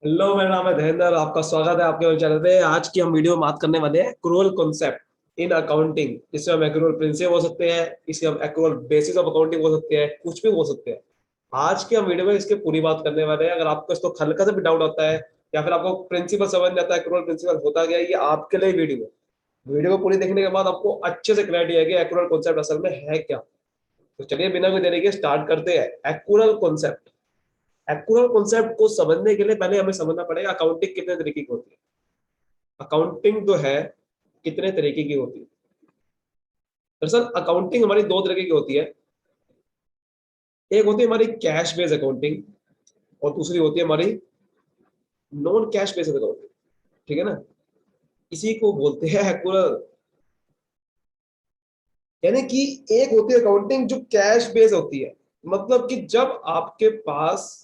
Hello, मेरा नाम है धैर्येंद्र। आपका स्वागत है आपके चैनल पे। आज की हम वीडियो में बात करने वाले हैं एक्रूअल कॉन्सेप्ट इन अकाउंटिंग। इससे हम एक्रूअल प्रिंसिपल हो सकते हैं, इसे हम एक्रूअल बेसिस ऑफ अकाउंटिंग हो सकते हैं, कुछ भी हो सकते हैं। आज की हम वीडियो में इसके पूरी बात करने वाले हैं। अगर आपको इसको हल्का सा भी डाउट आता है या फिर आपको प्रिंसिपल समझ नहीं आता, एक्रूअल प्रिंसिपल होता क्या है, ये आपके लिए वीडियो है। वीडियो को पूरी देखने के बाद आपको अच्छे से क्लैरिटी है कि एक्रूअल कॉन्सेप्ट असल में है क्या। तो चलिए बिना कोई देरी के स्टार्ट करते हैं। एक्रूअल कॉन्सेप्ट, एक्चुअल कॉन्सेप्ट को समझने के लिए पहले हमें समझना पड़ेगा अकाउंटिंग कितने तरीके की होती है। अकाउंटिंग जो है कितने तरीके की होती है। दरअसल अकाउंटिंग हमारी दो तरीके की होती है। एक होती है हमारी कैश बेस्ड अकाउंटिंग और दूसरी होती है हमारी नॉन कैश बेस्ड अकाउंटिंग। ठीक है ना। इसी को बोलते हैं एक्चुअल। यानी कि एक होती है अकाउंटिंग जो कैश बेस्ड होती है, मतलब कि जब आपके पास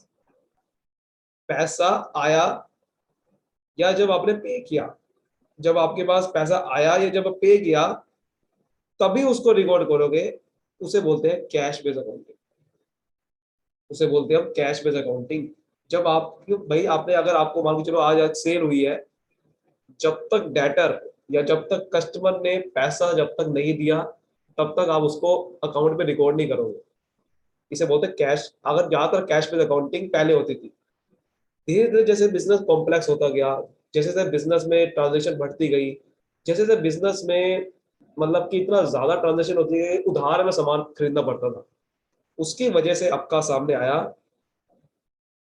पैसा आया या जब आपने पे किया, जब आपके पास पैसा आया या जब पे किया तभी उसको रिकॉर्ड करोगे। उसे बोलते हैं कैश बेस्ड अकाउंटिंग। उसे बोलते हैं हम कैश बेस्ड अकाउंटिंग। जब आप भाई आपने अगर आपको मान के चलो आज आज सेल हुई है, जब तक डेटर या जब तक कस्टमर ने पैसा जब तक नहीं दिया तब तक आप उसको अकाउंट में रिकॉर्ड नहीं करोगे। इसे बोलते हैं कैश। अगर ज्यादातर कैश बेस्ड अकाउंटिंग पहले होती थी। धीरे धीरे जैसे बिजनेस कॉम्प्लेक्स होता गया, जैसे जैसे बिजनेस में ट्रांजेक्शन बढ़ती गई, जैसे जैसे बिजनेस में मतलब कि इतना ज्यादा ट्रांजेक्शन होती है, उधार में सामान खरीदना पड़ता था, उसकी वजह से आपका सामने आया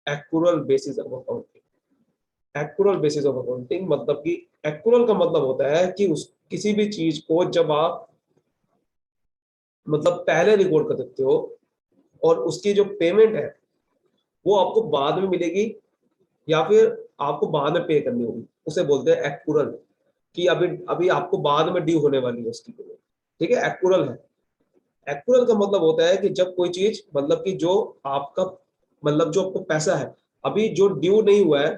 accrual basis of accounting. Accrual basis of accounting मतलब कि एक्यूरल का मतलब होता है कि उस किसी भी चीज को जब आप मतलब पहले रिकॉर्ड कर देते हो और उसकी जो पेमेंट है वो आपको बाद में मिलेगी या फिर आपको बाद में पे करनी होगी, उसे बोलते हैं एक्यूरल। कि अभी अभी आपको बाद में ड्यू होने वाली है उसकी पेमेंट। ठीक है, एक्यूरल है। एक्यूरल का मतलब होता है कि जब कोई चीज मतलब कि जो आपका मतलब जो आपको पैसा है अभी जो ड्यू नहीं हुआ है।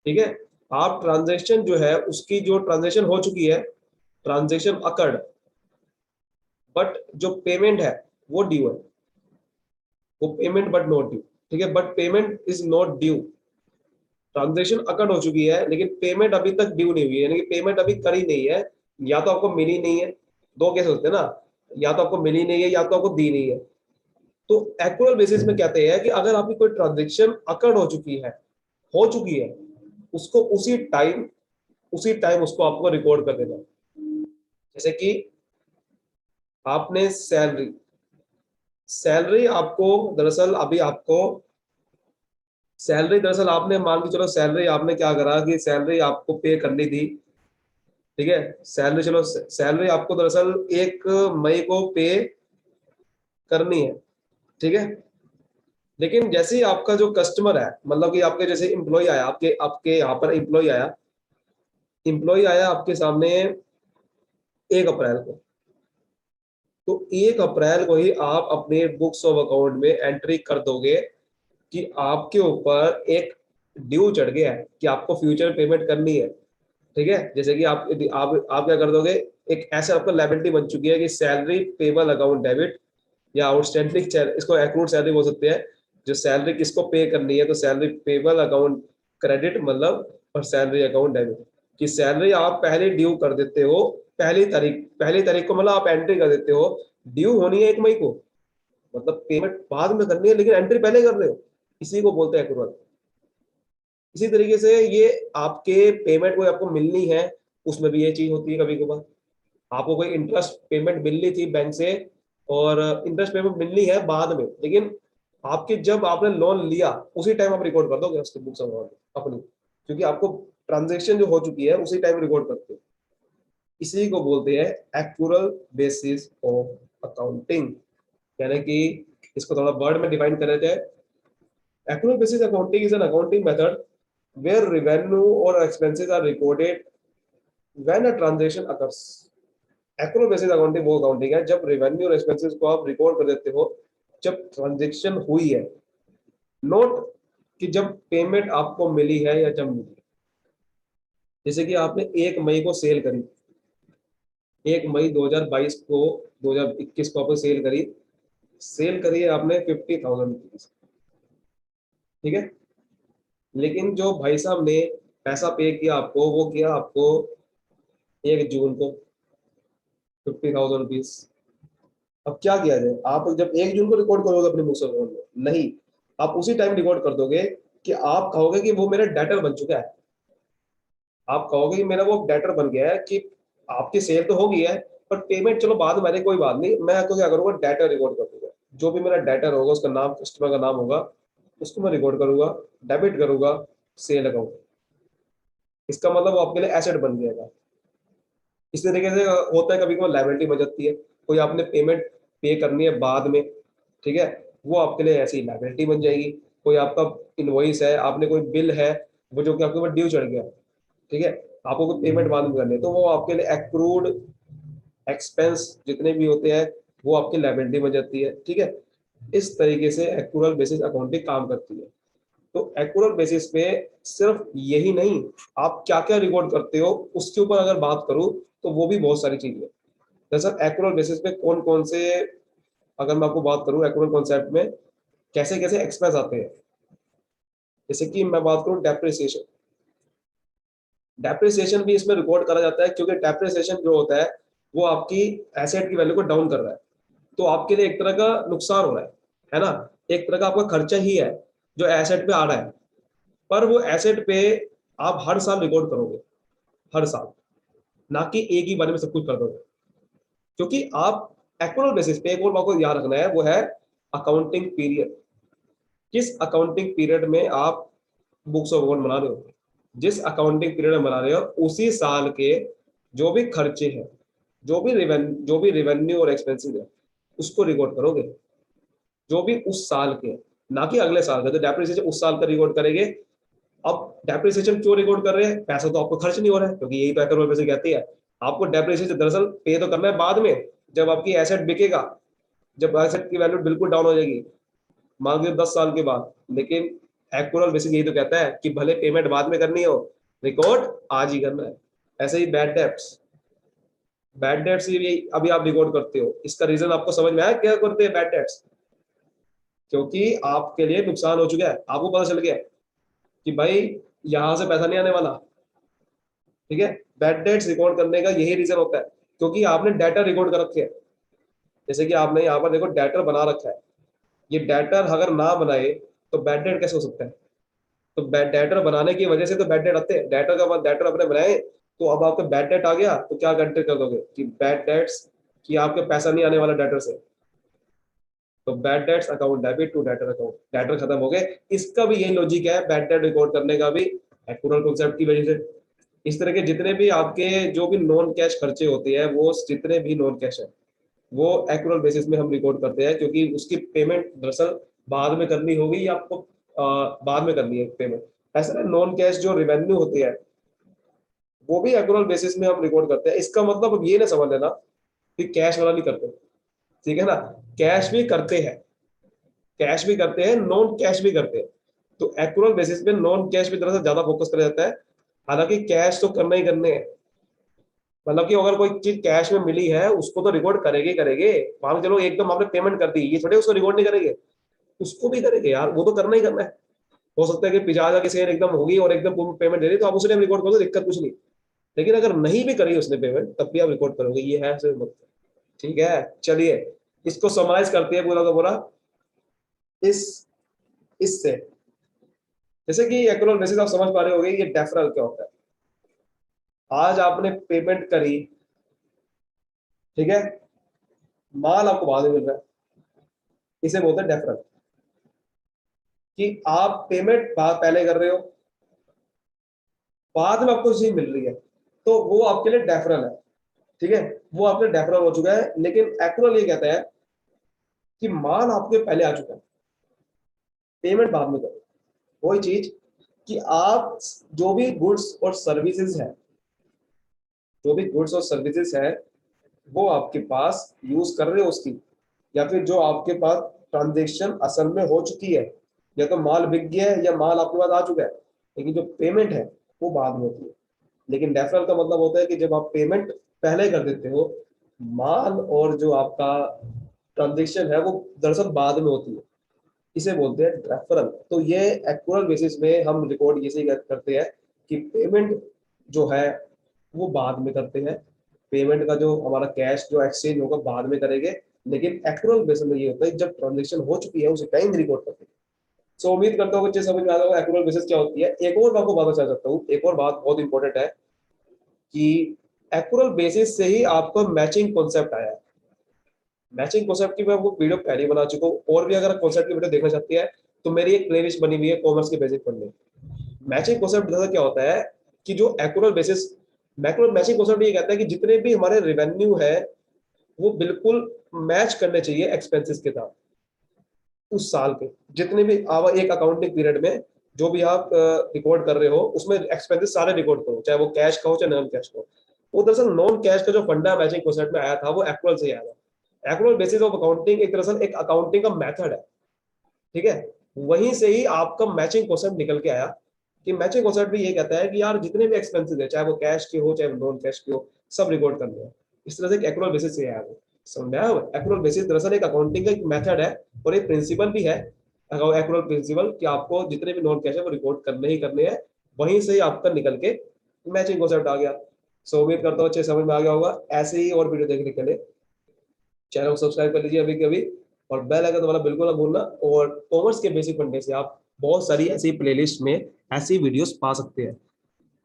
ठीक है। आप ट्रांजैक्शन जो है उसकी जो ट्रांजैक्शन हो चुकी है, ट्रांजैक्शन अकर्ड, बट जो पेमेंट है वो ड्यू है। वो पेमेंट बट नॉट ड्यू। ठीक है, but payment is not due. Transaction occurred हो चुकी है लेकिन पेमेंट अभी तक ड्यू नहीं हुई है, यानी कि पेमेंट अभी करी नहीं है। या तो आपको मिली नहीं है, दो केस होते हैं ना, या तो आपको मिली नहीं है या तो आपको दी नहीं है। तो एक्चुअल बेसिस में कहते हैं कि अगर आपकी कोई ट्रांजैक्शन अकर्ड हो चुकी है, हो चुकी है, उसको उसी टाइम उसको आपको रिकॉर्ड कर देना। जैसे कि आपने सैलरी सैलरी आपको दरअसल अभी आपको सैलरी दरअसल आपने मान के चलो सैलरी आपने क्या करा कि सैलरी आपको पे करनी थी। ठीक है, सैलरी चलो सैलरी आपको दरअसल 1 मई को पे करनी है। ठीक है, लेकिन जैसे ही आपका जो कस्टमर है मतलब कि आपके जैसे इम्प्लॉय आया, आपके आपके यहाँ पर इम्प्लॉय आया आपके सामने 1 अप्रैल को। तो 1 अप्रैल को ही आप अपने बुक्स ऑफ अकाउंट में एंट्री कर दोगे कि आपके ऊपर एक ड्यू चढ़ गया है कि आपको फ्यूचर पेमेंट करनी है। ठीक है, जैसे कि आप क्या कर दोगे, एक ऐसे आपका लायबिलिटी बन चुकी है कि सैलरी पेबल अकाउंट डेबिट या आउटस्टैंडिंग, इसको एक्रूड सैलरी बोल सकते हैं। जो सैलरी किसको पे करनी है तो सैलरी पेबल अकाउंट क्रेडिट मतलब, और सैलरी अकाउंट डेबिट। कि सैलरी आप पहले ड्यू कर देते हो, पहली तारीख को मतलब आप एंट्री कर देते हो। ड्यू होनी है 1 मई को, मतलब पेमेंट बाद में करनी है लेकिन एंट्री पहले कर रहे हो। इसी को बोलते हैं एक्रूअल। इसी तरीके से ये आपके पेमेंट कोई आपको मिलनी है, उसमें भी ये चीज होती है। कभी कभार आपको कोई इंटरेस्ट पेमेंट मिलनी थी बैंक से और इंटरेस्ट पेमेंट मिलनी है बाद में, लेकिन आपके जब आपने लोन लिया उसी टाइम आप रिकॉर्ड कर दोगे उसके बुक्स अपनी, क्योंकि आपको ट्रांजेक्शन जो हो चुकी है उसी टाइम रिकॉर्ड करते हैं। इसी को बोलते हैं एक्यूरल बेसिस ऑफ अकाउंटिंग। यानी कि इसको थोड़ा वर्ड में डिफाइन कर देते हैं। Accrual basis accounting is an accounting method where revenue or expenses are recorded when a transaction occurs। Acro basis accounting वो अकाउंटिंग है जब रेवेन्यू और एक्सपेंसेस को आप रिकॉर्ड कर देते हो जब ट्रांजैक्शन हुई है, नोट कि जब पेमेंट आपको मिली है या जब मिली है। जैसे कि आपने 1 मई को सेल करी, 1 मई 2022 को 2021 को आपने सेल करी है आपने 50,000 रुपीज। ठीक है, लेकिन जो भाई साहब ने पैसा पे किया आपको, वो किया आपको 1 जून को 50,000 रुपीज। अब क्या किया जाए, आप जब 1 जून को रिकॉर्ड करोगे अपने बुक्स अकाउंट में, नहीं, आप उसी टाइम रिकॉर्ड कर दोगे कि आप कहोगे कि वो मेरा डेटर बन चुका है। आप कहोगे कि मेरा वो डेटर बन गया है, कि आपकी सेल तो हो गई है, पर पेमेंट चलो बाद में, कोई बात नहीं, मैं तो क्या करूंगा, डेटर रिकॉर्ड कर दूंगा। जो भी मेरा डेटर होगा, उसका नाम, कस्टमर का नाम होगा, उसको मैं रिकॉर्ड करूंगा, डेबिट करूंगा सेल अकाउंट। इसका मतलब वो आपके लिए एसेट बन जाएगा। इस तरीके से होता है, कभी कभी लाइबिलिटी बन जाती है, कोई आपने पेमेंट पे करनी है बाद में, ठीक है, वो आपके लिए ऐसी लाइबिलिटी बन जाएगी। कोई आपका इनवॉइस है, आपने कोई बिल है, वो जो कि आपके ऊपर ड्यू चढ़ गया, ठीक है, आपको कोई पेमेंट बाद में करनी है, तो वो आपके लिए एक्रूड एक्सपेंस जितने भी होते हैं, वो आपकी लाइबिलिटी बन जाती है, ठीक है। इस तरीके से एक्रूरल बेसिस अकाउंटिंग काम करती है। तो एक्यूरल बेसिस पे सिर्फ यही नहीं, आप क्या क्या रिकॉर्ड करते हो उसके ऊपर अगर बात करूं, तो वो भी बहुत सारी चीजें हैं। जैसे एक्यूरल बेसिस पे कौन कौन से, अगर मैं आपको बात करूं एक्यूरल कॉन्सेप्ट में कैसे कैसे एक्सपेंस आते हैं, जैसे कि मैं बात करूं डेप्रिसिएशन। डेप्रिसिएशन भी इसमें रिकॉर्ड करा जाता है, क्योंकि डेप्रिसिएशन जो होता है वो आपकी एसेट की वैल्यू को डाउन कर रहा है। तो आपके लिए एक तरह का नुकसान हो रहा है ना, एक तरह का आपका खर्चा ही है जो एसेट पे आ रहा है। पर वो एसेट पे आप हर साल रिकॉर्ड करोगे, हर साल, ना कि एक ही बारे में सब कुछ कर दोगे। क्योंकि आप एक्यूरल बेसिस पे, एक और बात को याद रखना है, वो है अकाउंटिंग पीरियड। किस अकाउंटिंग पीरियड में आप बुक्स ऑफ अकाउंट बना रहे हो, जिस अकाउंटिंग पीरियड में बना रहे हो, उसी साल के जो भी खर्चे हैं, जो भी रेवेन्यू और एक्सपेंसिव है, उसको रिकॉर्ड करोगे, जो भी उस साल के, ना कि अगले साल का। तो डेप्रिसिएशन उस साल का रिकॉर्ड करेंगे। अब डेप्रिसिएशन क्यों रिकॉर्ड कर रहे हैं, पैसा तो आपको खर्च नहीं हो रहा है, क्योंकि यही तो एक्यूरल बेसिस कहती है। आपको डेप्रिसिएशन दरअसल पे तो करना है बाद में, जब आपकी एसेट बिकेगा, जब एसेट की वैल्यू बिल्कुल डाउन हो जाएगी, मान लीजिए 10 साल के बाद। लेकिन एक्यूरल बेसिस यही तो कहता है कि भले पेमेंट बाद में करनी हो, रिकॉर्ड आज ही करना है। ऐसे ही बैड डेट्स भी अभी आप रिकॉर्ड करते हो, इसका रीजन आपको समझ में आया क्या करते हैं बैड डेट्स? क्योंकि आपके लिए नुकसान हो चुका है, आपको पता चल गया कि भाई यहां से पैसा नहीं आने वाला, ठीक है। बैड डेट्स रिकॉर्ड करने का यही रीजन होता है, क्योंकि आपने डाटा रिकॉर्ड कर रखे हैं। जैसे कि आपने यहाँ पर देखो डाटा बना रखा है, ये डाटा अगर ना बनाए तो बैड डेट कैसे हो सकता है? तो बैड डाटा बनाने की वजह से तो बैड डेट आते हैं। डाटा का डाटा अपने बनाए, तो अब आपका बैड डेट आ गया, तो क्या कंट्री कर दोगे कि बैड डेट्स, कि आपके पैसा नहीं आने वाला डाटा से। तो bad debts account debit to debtor account, debtor खत्म हो गए। इसका भी यही लॉजिक है बैड डेट रिकॉर्ड करने का भी, एक्यूरल कॉन्सेप्ट की वजह से। इस तरह के जितने भी आपके जो भी नॉन कैश खर्चे होते हैं, वो जितने भी नॉन कैश है, वो एक्यूरल बेसिस में हम रिकॉर्ड करते हैं, क्योंकि उसकी पेमेंट दरअसल बाद में करनी होगी, या आपको बाद में करनी है पेमेंट। ऐसा नॉन कैश जो रिवेन्यू होती है, वो भी एक्यूरल बेसिस में हम रिकॉर्ड करते हैं। इसका मतलब अब ये ना समझ लेना कि कैश वाला नहीं करते, ठीक है ना, कैश भी करते हैं, कैश भी करते हैं, नॉन कैश भी करते हैं। तो एक्यूरल बेसिस पे नॉन कैश भी तरह से ज्यादा फोकस करा जाता है। हालांकि कैश तो करना ही करने हैं, मतलब कि अगर कोई चीज कैश में मिली है, उसको तो रिकॉर्ड करेंगे करेंगे। मान चलो एकदम आपने पेमेंट कर दी, ये थोड़े उसको रिकॉर्ड नहीं करेंगे, उसको भी करेंगे यार, वो तो करना ही करना है। हो सकता है कि पिज्जा की सेल एकदम होगी और एकदम पेमेंट दे दी, तो आप उसी टाइम रिकॉर्ड करो, दिक्कत कुछ नहीं। लेकिन अगर नहीं भी करी उसने पेमेंट, तब भी आप रिकॉर्ड करोगे, ये है सिर्फ वक्त। ठीक है, चलिए इसको समराइज करते हैं पूरा का पूरा इस इससे। जैसे कि एक्यूरल बेसिस आप समझ पा रहे होंगे ये डेफरल क्या होता है। आज आपने पेमेंट करी, ठीक है, माल आपको बाद में मिल रहा है, इसे बोलते हैं डेफरल। कि आप पेमेंट पहले कर रहे हो, बाद में आपको चीज मिल रही है, तो वो आपके लिए डेफरल है, ठीक है, वो आपके डेफरल हो चुका है। लेकिन एक्यूरल ये कहता है कि माल आपके पहले आ चुका है, पेमेंट बाद में करो। वही चीज कि आप जो भी गुड्स और सर्विसेज है, जो भी गुड्स और सर्विसेज है, वो आपके पास यूज कर रहे हो उसकी, या फिर जो आपके पास ट्रांजेक्शन असल में हो चुकी है, या तो माल बिक गया है या माल आपके पास आ चुका है, लेकिन जो पेमेंट है वो बाद में होती है। लेकिन डेफरल का मतलब होता है कि जब आप पेमेंट पहले कर देते हो, माल और जो आपका ट्रांजेक्शन है वो दरअसल बाद में होती है। इसे बोलते हैं रेफरल। तो ये एक्चुअल बेसिस में हम रिकॉर्ड ये सही करते हैं कि पेमेंट जो है वो बाद में करते हैं, पेमेंट का जो हमारा कैश जो एक्सचेंज होगा बाद में करेंगे, लेकिन एक्चुअल बेसिस में ये होता है जब ट्रांजेक्शन हो चुकी है उसे टाइम रिकॉर्ड करते हैं। सो उम्मीद करता हूँ बच्चे समझ में आ रहा होगा एक्चुअल बेसिस क्या होती है। एक और मैं आपको बात बता सकता हूँ, एक और बात बहुत इंपॉर्टेंट है कि एक्चुअल बेसिस से ही आपको मैचिंग कॉन्सेप्ट आया है। मैचिंग कॉन्सेप्ट की मैं आपको वीडियो पहले ही बना चुका हूँ, और भी अगर कॉन्सेप्ट की वीडियो देखना चाहती है तो मेरी एक प्लेलिस्ट बनी हुई है कॉमर्स के बेसिक पढ़ने। मैचिंग कॉन्सेप्ट जैसा क्या होता है कि जो actual basis, macro matching concept ये कहता है कि जितने भी हमारे रेवेन्यू है वो बिल्कुल मैच करने चाहिए एक्सपेंसेस के साथ। उस साल के जितने भी आवा एक अकाउंटिंग पीरियड में जो भी आप रिकॉर्ड कर रहे हो उसमें एक्सपेंसेस सारे रिकॉर्ड करो, चाहे वो कैश का हो चाहे नॉन कैश का हो। वो दरअसल नॉन कैश का जो फंडा मैचिंग कॉन्सेप्ट में आया था वो एक्चुअल से ही आया था। एक्चुअल बेसिस ऑफ अकाउंटिंग एक दरअसल एक अकाउंटिंग का मेथड है, ठीक है। वहीं से ही आपका मैचिंग कॉन्सेप्ट निकल के आया कि मैचिंग कॉन्सेप्ट भी ये कहता है कि यार जितने भी एक्सपेंसेस है चाहे वो कैश के हो चाहे नॉन कैश के हो सब रिकॉर्ड करने हैं। इस तरह से एक्चुअल बेसिस से आया वो। समझ आया? एक्चुअल बेसिस दरअसल एक अकाउंटिंग का एक मेथड है और एक प्रिंसिपल भी है, एक्चुअल प्रिंसिपल, कि आपको जितने भी नॉन कैश है वो रिकॉर्ड करने ही करने हैं। वहीं से ही आपका निकल के मैचिंग कॉन्सेप्ट आ गया। सो उम्मीद करता हूँ अच्छे समझ में आ गया होगा। ऐसे ही और वीडियो देखने के लिए चैनल को सब्सक्राइब कर लीजिए अभी के अभी, और बेल आइकन दबाना बिल्कुल ना भूलना। और कॉमर्स के बेसिक फंडे से आप बहुत सारी ऐसी प्लेलिस्ट में ऐसी वीडियोस पा सकते हैं।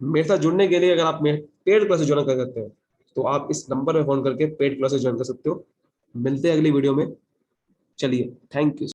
मेरे साथ जुड़ने के लिए अगर आप पेड क्लासेस ज्वाइन कर सकते हो तो आप इस नंबर में फोन करके पेड क्लासेस ज्वाइन कर सकते हो। मिलते हैं अगली वीडियो में। चलिए, थैंक यू।